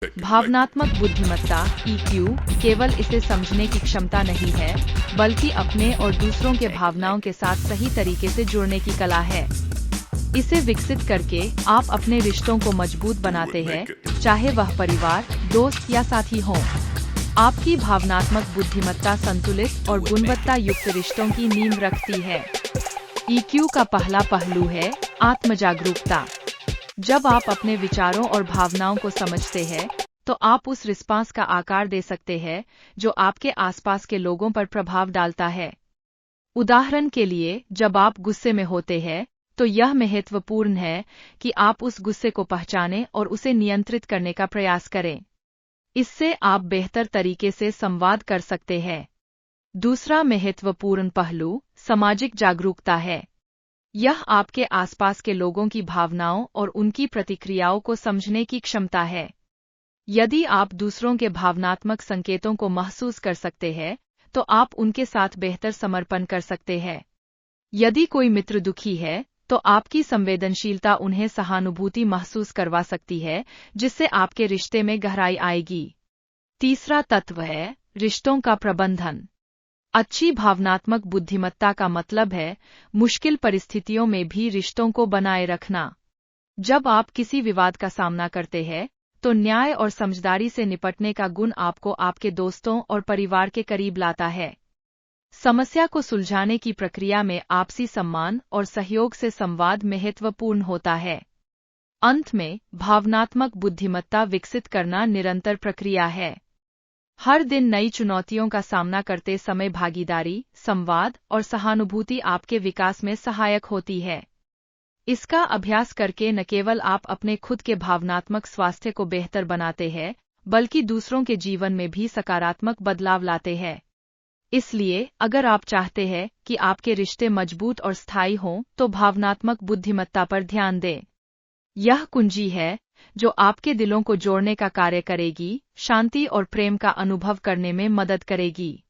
भावनात्मक बुद्धिमत्ता (EQ) केवल इसे समझने की क्षमता नहीं है, बल्कि अपने और दूसरों के भावनाओं के साथ सही तरीके से जुड़ने की कला है। इसे विकसित करके आप अपने रिश्तों को मजबूत बनाते हैं, चाहे वह परिवार, दोस्त या साथी हों। आपकी भावनात्मक बुद्धिमत्ता संतुलित और गुणवत्ता युक्त रिश्तों की नींव रखती है। EQ का पहला पहलू है आत्म-जागरूकता। जब आप अपने विचारों और भावनाओं को समझते हैं, तो आप उस रिस्पांस का आकार दे सकते हैं, जो आपके आसपास के लोगों पर प्रभाव डालता है। उदाहरण के लिए, जब आप गुस्से में होते हैं, तो यह महत्वपूर्ण है कि आप उस गुस्से को पहचानें और उसे नियंत्रित करने का प्रयास करें। इससे आप बेहतर तरीके से संवाद कर सकते हैं। दूसरा महत्वपूर्ण पहलू सामाजिक जागरूकता है। यह आपके आसपास के लोगों की भावनाओं और उनकी प्रतिक्रियाओं को समझने की क्षमता है। यदि आप दूसरों के भावनात्मक संकेतों को महसूस कर सकते हैं, तो आप उनके साथ बेहतर समर्पण कर सकते हैं। यदि कोई मित्र दुखी है, तो आपकी संवेदनशीलता उन्हें सहानुभूति महसूस करवा सकती है, जिससे आपके रिश्ते में गहराई आएगी। तीसरा तत्व है रिश्तों का प्रबंधन। अच्छी भावनात्मक बुद्धिमत्ता का मतलब है मुश्किल परिस्थितियों में भी रिश्तों को बनाए रखना। जब आप किसी विवाद का सामना करते हैं, तो न्याय और समझदारी से निपटने का गुण आपको आपके दोस्तों और परिवार के करीब लाता है। समस्या को सुलझाने की प्रक्रिया में आपसी सम्मान और सहयोग से संवाद महत्वपूर्ण होता है। अंत में, भावनात्मक बुद्धिमत्ता विकसित करना निरंतर प्रक्रिया है। हर दिन नई चुनौतियों का सामना करते समय भागीदारी, संवाद और सहानुभूति आपके विकास में सहायक होती है। इसका अभ्यास करके न केवल आप अपने खुद के भावनात्मक स्वास्थ्य को बेहतर बनाते हैं, बल्कि दूसरों के जीवन में भी सकारात्मक बदलाव लाते हैं। इसलिए, अगर आप चाहते हैं कि आपके रिश्ते मजबूत और स्थायी हों, तो भावनात्मक बुद्धिमत्ता पर ध्यान दें। यह कुंजी है जो आपके दिलों को जोड़ने का कार्य करेगी, शांति और प्रेम का अनुभव करने में मदद करेगी।